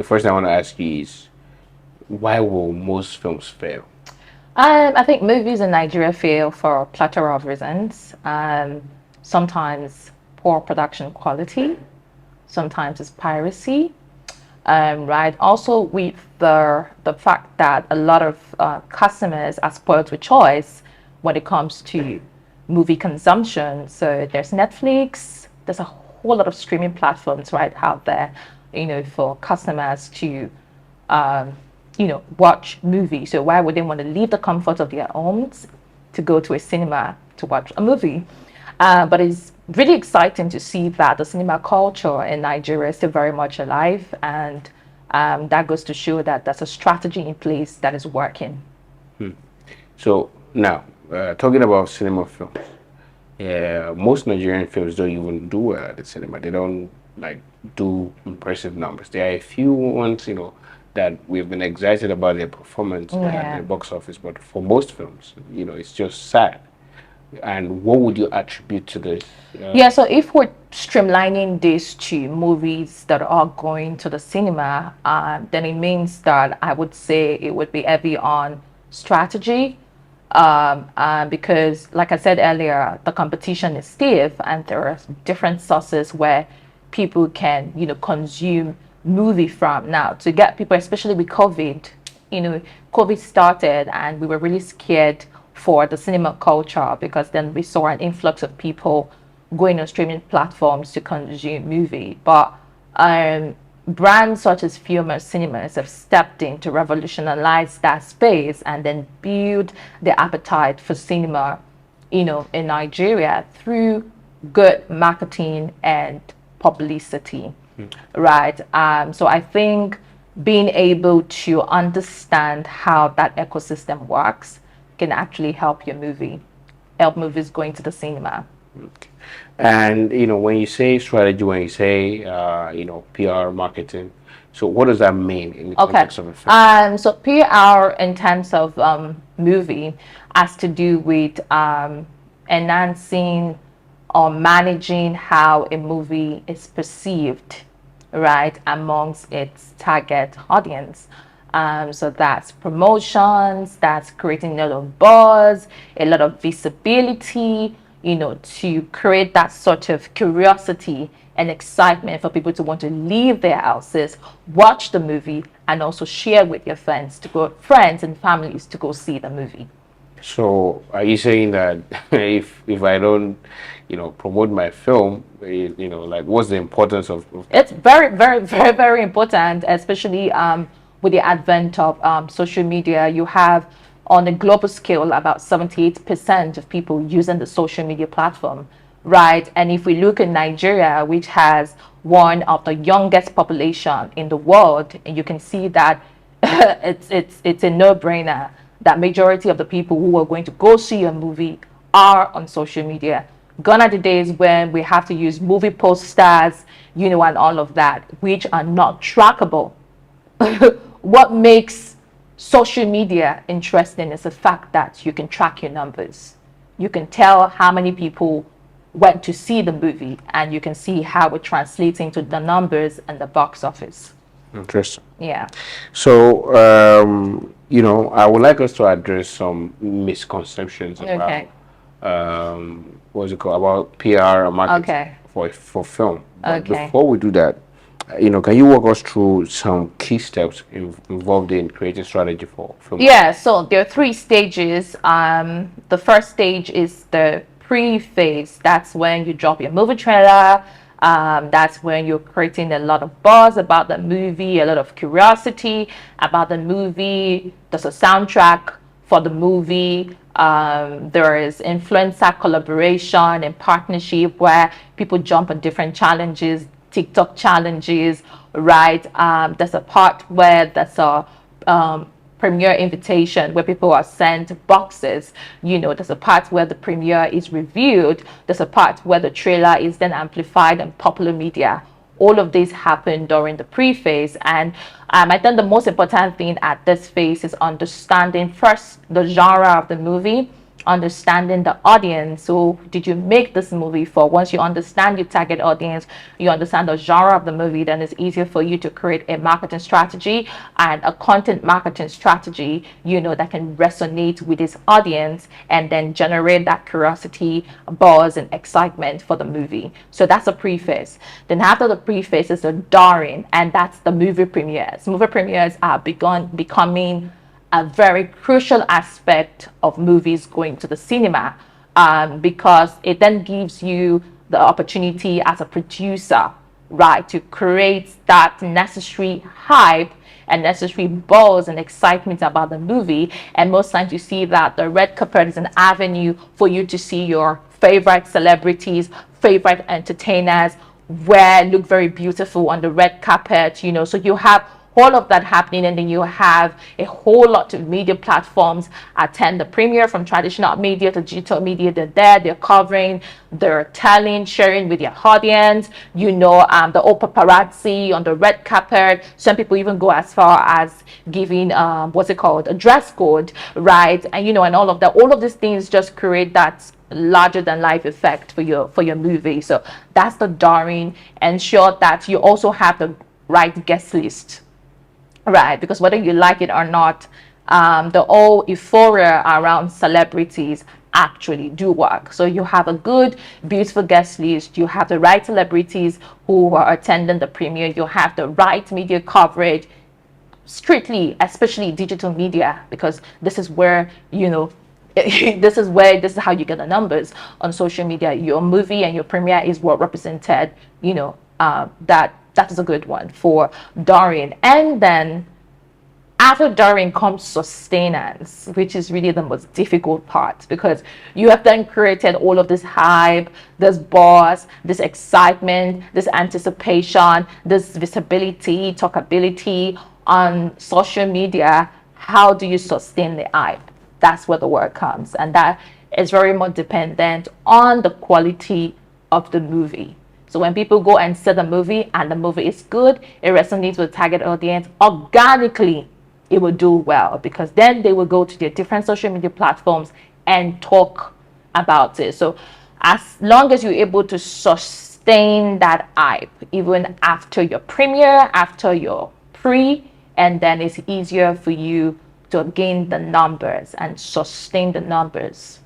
the first thing I want to ask you is, why will most films fail? I think movies in Nigeria fail for a plethora of reasons. Sometimes poor production quality, sometimes it's piracy, right? Also with the fact that a lot of customers are spoiled with choice when it comes to movie consumption. So there's Netflix, there's a whole lot of streaming platforms right out there, for customers to um, watch movies. So why would they want to leave the comfort of their homes to go to a cinema to watch a movie? But it's really exciting to see that the cinema culture in Nigeria is still very much alive, and that goes to show that there's a strategy in place that is working. So now, talking about cinema films, yeah, most Nigerian films don't even do well at the cinema. They don't like do impressive numbers. There are a few ones, that we've been excited about their performance at the Yeah. box office, but for most films, it's just sad. And what would you attribute to this? Yeah, so if we're streamlining this to movies that are going to the cinema, then it means that I would say it would be heavy on strategy. Because, like I said earlier, the competition is stiff, and there are different sources where people can, consume movie from. Now, to get people, especially with COVID, you know, COVID started, and we were really scared for the cinema culture, because then we saw an influx of people going on streaming platforms to consume movie. But brands such as Film Cinemas have stepped in to revolutionize that space and then build the appetite for cinema, in Nigeria through good marketing and publicity, right? So I think being able to understand how that ecosystem works can actually help movies going to the cinema. Okay. And when you say strategy, when you say PR marketing, so what does that mean in the Okay. context of a film? So PR in terms of movie has to do with enhancing or managing how a movie is perceived, right, amongst its target audience. So that's promotions, that's creating a lot of buzz, a lot of visibility, to create that sort of curiosity and excitement for people to want to leave their houses, watch the movie, and also share with your friends and families to go see the movie. So are you saying that if I don't, promote my film, like what's the importance of that? It's very, very, very, very important, especially with the advent of social media. You have, on a global scale, about 78% of people using the social media platform, right? And if we look at Nigeria, which has one of the youngest population in the world, and you can see that it's a no-brainer that majority of the people who are going to go see a movie are on social media. Gone are the days when we have to use movie posters, and all of that, which are not trackable. What makes social media interesting is the fact that you can track your numbers. You can tell how many people went to see the movie, and you can see how it translates into the numbers and the box office. Interesting. Yeah. So, I would like us to address some misconceptions about Okay. what's it called, about PR and marketing Okay. for film. But Okay. before we do that, can you walk us through some key steps involved in creating strategy for film? Yeah, so there are three stages. The first stage is the pre-phase. That's when you drop your movie trailer. That's when you're creating a lot of buzz about the movie, a lot of curiosity about the movie. There's a soundtrack for the movie. There is influencer collaboration and partnership where people jump on different challenges, TikTok challenges, right? There's a part where there's a premiere invitation where people are sent boxes. There's a part where the premiere is reviewed. There's a part where the trailer is then amplified on popular media. All of this happened during the pre-phase, and I think the most important thing at this phase is understanding first the genre of the movie, understanding the audience. So did you make this movie for? Once you understand your target audience, you understand the genre of the movie, then it's easier for you to create a marketing strategy and a content marketing strategy, that can resonate with this audience and then generate that curiosity, buzz, and excitement for the movie. So that's a preface. Then after the preface is the during, and that's the movie premieres. Movie premieres are becoming a very crucial aspect of movies going to the cinema, because it then gives you the opportunity as a producer, right, to create that necessary hype and necessary buzz and excitement about the movie. And most times you see that the red carpet is an avenue for you to see your favorite celebrities, favorite entertainers, look very beautiful on the red carpet, so you have all of that happening, and then you have a whole lot of media platforms attend the premiere, from traditional media to digital media. They're covering, they're telling, sharing with their audience, the old paparazzi on the red carpet. Some people even go as far as giving a dress code, right? And and all of that, all of these things just create that larger than life effect for your movie. So that's the during. Ensure that you also have the right guest list, right? Because whether you like it or not, the whole euphoria around celebrities actually do work. So you have a good, beautiful guest list. You have the right celebrities who are attending the premiere. You have the right media coverage, strictly, especially digital media, because this is where, this is how you get the numbers on social media. Your movie and your premiere is what represented, that is a good one for during. And then after during comes sustenance, which is really the most difficult part, because you have then created all of this hype, this buzz, this excitement, this anticipation, this visibility, talkability on social media. How do you sustain the hype? That's where the work comes, and that is very much dependent on the quality of the movie. So when people go and see the movie and the movie is good, it resonates with target audience, organically it will do well, because then they will go to their different social media platforms and talk about it. So as long as you're able to sustain that hype, even after your premiere, after your pre, and then it's easier for you to gain the numbers and sustain the numbers